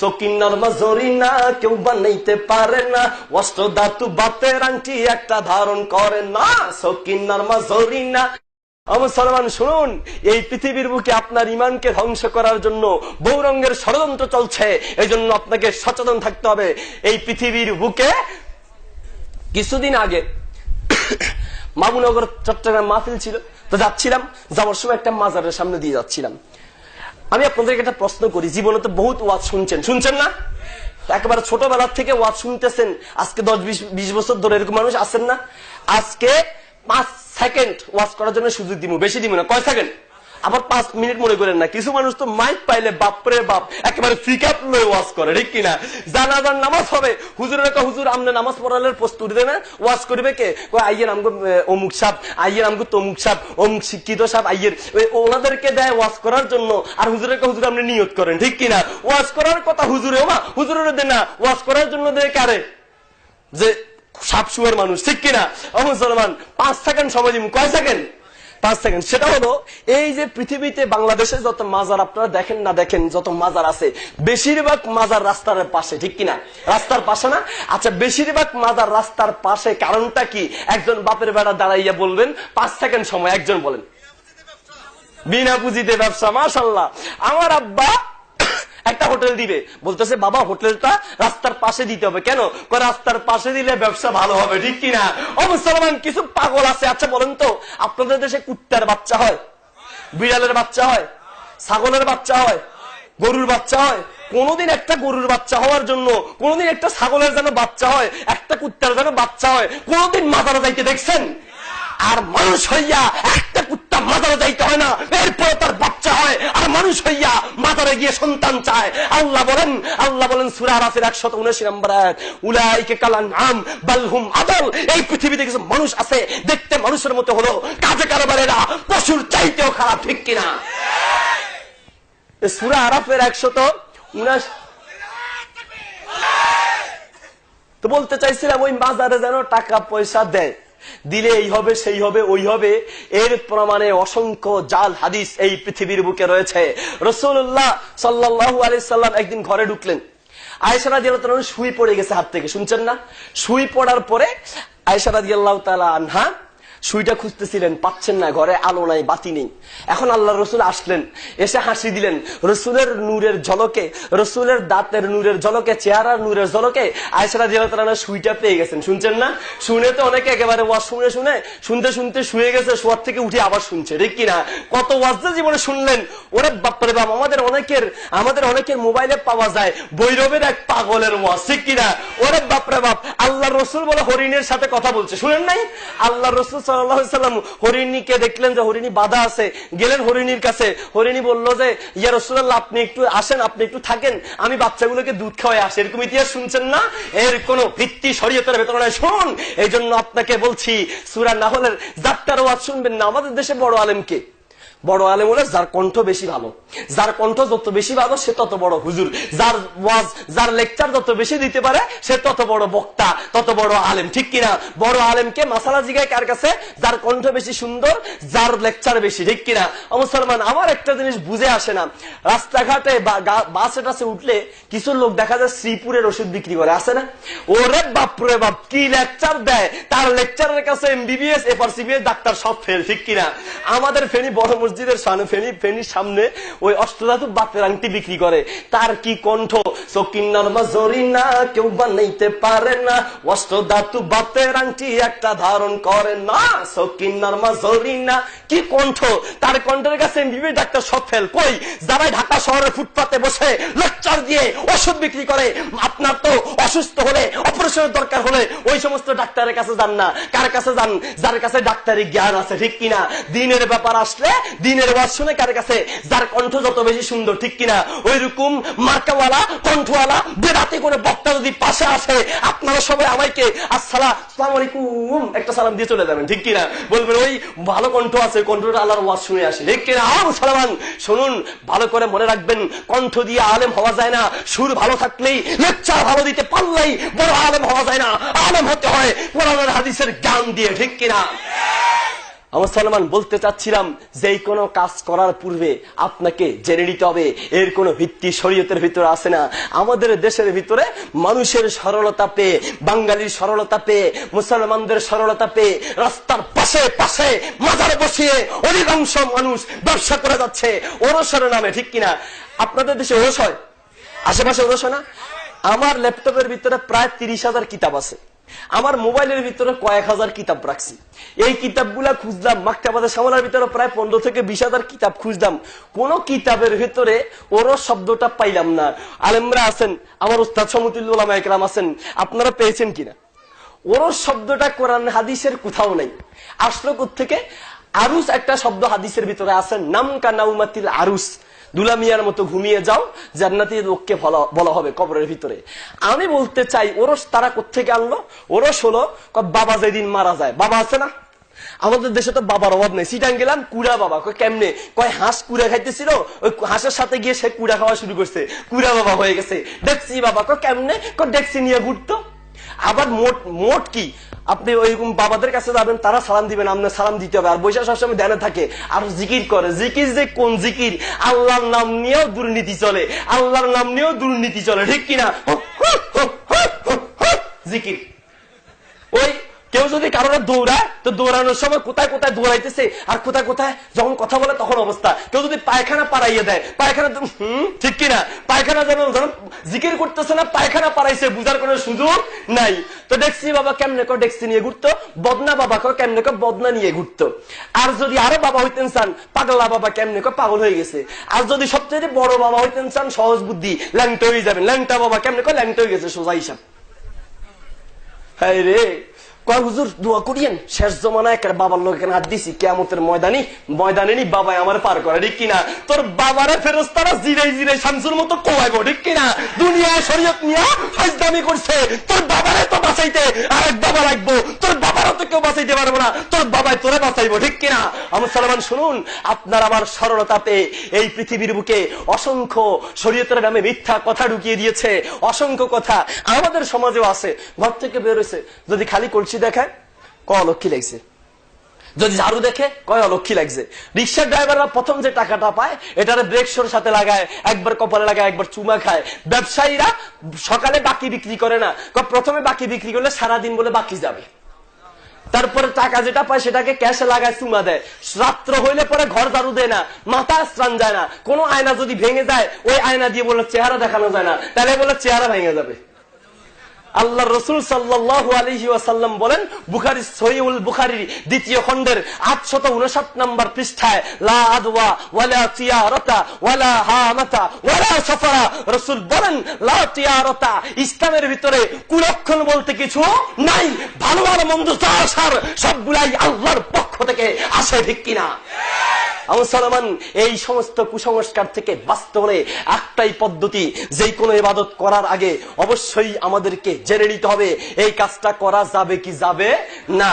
সকিনার মাজরি না কেউ বানাইতে পারে না, অষ্ট ধাতু বাতের আংটি একটা ধারণ করে না, সকিনার মাজরি না। মুসলমান শুনুন, এই পৃথিবীর বুকে আপনার ইমানকে ধ্বংস করার জন্য বহু রঙের ষড়যন্ত্র চলছে। এই জন্য আপনাকে সচেতন থাকতে হবে। এই পৃথিবীর বুকে কিছুদিন আগে মামুনগর চট্টগ্রাম মাহফিল ছিল, তো যাচ্ছিলাম, যাওয়ার সময় একটা মাজারের সামনে দিয়ে যাচ্ছিলাম। আমি আপনাদেরকে একটা প্রশ্ন করি, জীবনে তো বহুত ওয়াজ শুনছেন না? একেবারে ছোটবেলার থেকে ওয়াজ শুনতেছেন, আজকে 10-20 বছর ধরে এরকম মানুষ আছেন না? আজকে 5 সেকেন্ড ওয়াজ করার জন্য সুযোগ দিব, বেশি দিব না। কয় সেকেন্ড? আবার 5 মিনিট মনে করেন না। কিছু মানুষ তো মাইক পাইলে বাপরে বাপ একেবারে ফিকাপ লয়ে ওয়াজ করে, ঠিক কিনা? জানাজার নামাজ হবে, হুজুরের কা হুজুর আমনে নামাজ পড়ালে প্রস্তুতি দেবেন, ওয়াজ করবে কে? আইয়ের আমগো অমুক সাহেব, আইয়ের আমগো তমুক সাহেব, অমুক শিক্ষিত সাহেব, আইয়ের ওনাদেরকে দেয় ওয়াজ করার জন্য। আর হুজুরের কা হুজুর আপনি নিয়ত করেন, ঠিক কিনা? ওয়াজ করার কথা হুজুরেও না, হুজুরের দেয় না, ওয়াজ করার জন্য দেয় কারে? যে সাপ শুয়ার মানুষ, ঠিক কিনা? মুসলমান 5 সেকেন্ড সময় দিব। কয় সেকেন্ড? 5 সেকেন্ড। সেটা হলো, এই যে পৃথিবীতে বাংলাদেশে যত মাজার আপনারা দেখেন না দেখেন, যত মাজার আছে বেশিরভাগ মাজার রাস্তার পাশে, ঠিক কিনা? রাস্তার পাশে না? আচ্ছা, বেশিরভাগ মাজার রাস্তার পাশে, কারণটা কি? একজন বাপের বেড়া দাঁড়াইয়া বলবেন, 5 সেকেন্ড সময়, একজন বলেন। বিনা পুঁজিতে ব্যবসা। মাশাআল্লাহ। আমার আব্বা একটা হোটেল দিবে, বলতেছে বাবা হোটেলটা রাস্তার পাশে দিতে হবে। কেন? রাস্তার পাশে দিলে ব্যবসা ভালো হবে, ঠিক কিনা? মুসলমান কিছু পাগল আছে। আচ্ছা বলেন তো, আপনাদের দেশে কুত্তার বাচ্চা হয়, বিড়ালের বাচ্চা হয়, ছাগলের বাচ্চা হয়, গরুর বাচ্চা হয়? কোনদিন একটা গরুর বাচ্চা হওয়ার জন্য, কোনদিন একটা ছাগলের যেন বাচ্চা হয়, একটা কুত্তার যেন বাচ্চা হয়, কোনদিন মাজারে যাইতে দেখছেন? আর মানুষ হইয়া একটা কুত্তা মাজারে যাইতে হয় না, এরপরে তার বাচ্চা হয়। আর মানুষ হইয়া মাজারে গিয়ে সন্তান চায়। আল্লাহ বলেন সূরা আরাফের 179 নম্বর আয়াত, উলাইকা কালান আম বালহুম আদল। এই পৃথিবীতে কিছু মানুষ আছে, দেখতে মানুষের মতো হলো, কাজে কারবারেরা পশুর চাইতেও খারাপ, ঠিক কিনা? সূরা আরাফের 179। তো বলতে চাইছিলাম, ওই মাজারে যেন টাকা পয়সা দেয়, দিলে এই হবে, সেই হবে, ওই হবে, এর প্রমাণে অসংখ্য জাল হাদিস এই পৃথিবীর বুকে রয়েছে। রাসূলুল্লাহ সাল্লাল্লাহু আলাইহি সাল্লাম একদিন ঘরে ঢুকলেন, আয়েশা রাদিয়াল্লাহু তাআলা শুই পড়ে গেছে হাত থেকে, শুনছেন না? শুই পড়ার পরে আয়েশা রাদিয়াল্লাহু তাআলা আনহা সুইটা খুঁজতেছিলেন, পাচ্ছেন না, ঘরে আলো নাই, বাতি নেই। এখন আল্লাহ রসুল আসলেন, এসে হাসি দিলেন। রসুলের নূরের ঝলকে, রসুলের দাঁতের নূরের ঝলকে, চেহারার নূরের ঝলকে আয়েশা রাদিয়াল্লাহু তাআলা সুইটা পেয়ে গেছেন, শুনছেন না? শুনে তো অনেকে একেবারে ওয়াজ শুনতে শুয়ে গেছে, শোয়ার থেকে উঠে আবার শুনছে, ঠিক কিনা? কত ওয়াজ জীবনে শুনলেন। ওরে বাপরে বাপ, আমাদের অনেকের মোবাইলে পাওয়া যায় বৈরবের এক পাগলের ওয়াজ, ঠিক কিনা? ওরে বাপরে বাপ, আল্লাহ রসুল বলে হরিণের সাথে কথা বলছে, শুনেন নাই? আল্লাহ রসুল সাল্লাল্লাহু আলাইহি সাল্লাম হরিণীকে দেখলেন যে হরিণী বাঁধা আছে, গেলেন হরিণীর কাছে। হরিণী বলল যে, ইয়া রাসূলুল্লাহ, আপনি একটু আসেন, আপনি একটু থাকেন, আমি বাচ্চাগুলোকে দুধ খাওয়াই আসি। এরকম ইতিহাস শুনছেন না? এর কোন ভিত্তি শরীয়তের ভেতরে নাই। শুনুন, এই জন্য আপনাকে বলছি, সূরা নাহলের যাত্রার ওয়াজ শুনবেন না। আমাদের দেশে বড় আলেমকে, বড় আলেম হলে যার কণ্ঠ বেশি ভালো, যার কণ্ঠ যত বেশি ভালো সে তত বড় হুজুর, যার ওয়াজ, যার লেকচার যত বেশি দিতে পারে সে তত বড় বক্তা, তত বড় আলেম, ঠিক কিনা? বড় আলেমকে মাসালা জিগায় কার কাছে? যার কণ্ঠ বেশি সুন্দর, যার লেকচার বেশি, ঠিক কিনা? মুসলমান, আমার একটা জিনিস বুঝে আসে না, রাস্তাঘাটে বা বাসে টাসে উঠলে কিছু লোক দেখা যায় শ্রীপুরের ওষুধ বিক্রি করে, আছে না? ওরে বাপরে বাপ, কি লেকচার দেয়! তার লেকচারের কাছে এমবিবিএস, এফআরসিবিএস ডাক্তার সব ফেল, ঠিক কিনা? আমাদের ফেনী বড় মসজিদের ফেনীর সামনে ওই অষ্টধাতু বাতের আংটি বিক্রি করে, তার কি কণ্ঠ! সকিনার মাজরি না কেউ বানাইতে পারে না, অষ্টধাতু বাতের আংটি একটা ধারণ করে না, সকিনার মাজরি না। কি কণ্ঠ! তার কণ্ঠের কাছে এমবিবিএস ডাক্তার সব ফেল। কই যারা ঢাকা শহরের ফুটপাতে বসে লেকচার দিয়ে ওষুধ বিক্রি করে, আপনার তো অসুস্থ হলে, অপারেশনের দরকার হলে ওই সমস্ত ডাক্তারের কাছে যান না, কার কাছে যান? যার কাছে ডাক্তারি জ্ঞান আছে, ঠিক কিনা? দিনের ব্যাপার আসলে দিনের ওয়াজ শুনে কার কাছে? যার কণ্ঠ যত বেশি সুন্দর, ঠিক কিনা? ওই রকম মার্কাওয়ালা, কণ্ঠওয়ালা বেদাতি করে বক্তা যদি পাশে আসে, আপনারা সবাই আমাকে আসসালামু আলাইকুম একটা সালাম দিয়ে চলে যাবেন, ঠিক কিনা? বলবেন ওই ভালো কণ্ঠ আছে, কণ্ঠটা আল্লাহর ওয়াজ শুনে আসে, ঠিক কিনা? মুসলমান শুনুন, ভালো করে মনে রাখবেন, কণ্ঠ দিয়ে আলেম হওয়া যায় না। সুর ভালো থাকলেই, লেকচার ভালো দিতে পারলেই বড় আলেম হওয়া যায় না। আলেম হতে হয় কোরআন আর হাদিসের জ্ঞান দিয়ে, ঠিক কিনা? মুসলমান বলতে চাচ্ছিলাম যে কোনো কাজ করার পূর্বে আপনাকে জেনে নিতে হবে এর কোনো ভিত্তি শরীয়তের ভিতরে আছে না। আমাদের দেশের ভিতরে মানুষের সরলতা পেয়ে, বাঙালির সরলতা পেয়ে, মুসলমানদের সরলতা পেয়ে রাস্তার পাশে পাশে মাজার বসিয়ে অধিকাংশ মানুষ ব্যবসা করে যাচ্ছে ওরসের নামে, ঠিক কিনা? আপনাদের দেশে ওরস হয়, আশেপাশে ওরস হয় না? আমার ল্যাপটপের ভিতরে প্রায় 30,000 কিতাব আছে, আমার মোবাইলের ভিতরে কয়েক হাজার কিতাব রাখছি। এই কিতাবগুলা খুঁজলাম, মাকতাবাদের সামলার ভিতরে প্রায় 15 থেকে 20,000 কিতাব খুঁজলাম, কোন কিতাবের ভিতরে ওরস শব্দটা পাইলাম না। আলেমরা আছেন, আমার উস্তাদ সমতুল্য উলামা একরাম আছেন, আপনারা পেয়েছেন কিনা? ওরস শব্দটা কোরআন হাদিসের কোথাও নাই। আসলো কোত্থেকে? আরুস একটা শব্দ হাদিসের ভিতরে আছে, নাম কা নাউমাতিল আরুস, দুলামিয়ার মতো ঘুমিয়ে যাও, জান্নাতি লোককে বলা হবে কবরের ভিতরে। আমি বলতে চাই ওরস তারা কোত্থেকে আনলো? ওরস হলো বাবা যেদিন মারা যায়, বাবা আছে না? আমাদের দেশে তো বাবার অভাব নেই। সিটাং গেলাম, কুড়া বাবা। কেমনে? হাঁস কুড়া খাইতেছিল, ওই হাঁসের সাথে গিয়ে সে কুড়া খাওয়া শুরু করছে, কুড়া বাবা হয়ে গেছে। ডেক্সি বাবা। কেমনে? ডেক্সি নিয়ে ঘুরতো। আবার মোট কি, আপনি ওইরকম বাবাদের কাছে যাবেন, তারা সালাম দিবেন, আপনার সালাম দিতে হবে। আর বৈশা সবসময় ধ্যানে থাকে আর জিকির করে। জিকির যে কোন জিকির? আল্লাহর নাম নিয়েও দুর্নীতি চলে, আল্লাহর নাম নিয়েও দুর্নীতি চলে, ঠিক কিনা? জিকির। ওই কেউ যদি কারোর দৌড়ায় তো দৌড়ানোর সময় কোথায় কোথায় দৌড়াইতেছে আর কোথায় কোথায় যখন কথা বলে তখন অবস্থা। কেউ যদি পায়খানা পাড়াইয়ে দেয়, পায়খানা ঠিক কিনা? পায়খানা যেন জিকির করতেছে না, পায়খানা পাড়াইছে, বুঝার কোনো সুযোগ নাই। তো ডেক্সি বাবা কেমনে? ডেক্সি নিয়ে ঘুরতো। বদনা বাবা কেমনে? বদনা নিয়ে ঘুরতো। আর যদি আরো বাবা হইতেন চান, পাগলা বাবা কেমনে? পাগল হয়ে গেছে। আর যদি সবচেয়ে বড় বাবা হইতেন চান, সহজ বুদ্ধি, ল্যাংটা হয়ে যাবেন। ল্যাংটা বাবা কেমনে? ল্যাংটা হয়ে গেছে, সোজা হিসাব। হ্যাঁ রে, হুজুর দোয়া করিয়েন, শেষ জমানায় বাবার লোক এখানে হাত দিছি, কেয়ামতের ময়দানে নি বাবাই আমার পার করে, ঠিক কিনা? তোর বাবারে ফেরেশতারা জিরাই জিরাই শামসুর মতো কোয়াইবো, ঠিক কিনা? দুনিয়ায় শরীয়ত নিয়া ফাজলামি করছে, তোর বাবারে তো বাঁচাইতে আরেক বাবা লাগবো, তোর বাবারও তো কেউ বাঁচাইতে পারবো না, তোর বাবাই তোরে বাঁচাইবো, ঠিক কিনা? মুসলমান শুনুন, আপনার আমার সরলতা পেয়ে এই পৃথিবীর বুকে অসংখ্য শরীয়তের নামে মিথ্যা কথা ঢুকিয়ে দিয়েছে, অসংখ্য কথা আমাদের সমাজেও আছে। ঘর থেকে বের হয়েছে, যদি খালি কলসি দেখায় অলক্ষী লাগছে, যদি ঝাড়ু দেখে অলক্ষী লাগছে। রিক্সার ড্রাইভাররা প্রথম যে টাকাটা পায় এটারে ব্রেকশোর সাথে লাগায়, একবার কপালে লাগায়, একবার চুমা খায়। ব্যবসায়ীরা সকালে বাকি বিক্রি করে না, প্রথমে বাকি বিক্রি করলে সারাদিন বলে বাকি যাবে, তারপরে টাকা যেটা পায় সেটাকে ক্যাশে লাগায়, চুমা দেয়। রাত্র হইলে পরে ঘর ঝাড়ু দেয় না, মাথা স্নান যায় না। কোন আয়না যদি ভেঙে যায় ওই আয়না দিয়ে বলে চেহারা দেখানো যায় না, তাহলে বলে চেহারা ভেঙে যাবে। আল্লাহ রসুল সাল্লাল্লাহু আলাইহি ওয়াসাল্লাম বলেন, বুখারী সহিহুল বুখারীর 2য় খণ্ডের 859 নম্বর পৃষ্ঠায়, লা আদওয়া ওয়ালা তিয়ারাতা ওয়ালা হামাতা ওয়ালা সাফারা, রাসূল বলেন লা তিয়ারাতা, ইসলামের ভিতরে কুলক্ষণ বলতে কিছু নাই। ভালো আর মন্দ যা আসার সবগুলাই আল্লাহর পক্ষ থেকে আসে, ঠিক কিনা? মুসলমান, এই সমস্ত কুসংস্কার থেকে বাঁচতে হলে একটাই পদ্ধতি, যে কোনো ইবাদত করার আগে অবশ্যই আমাদেরকে জেনে নিতে হবে এই কাজটা করা যাবে কি যাবে না।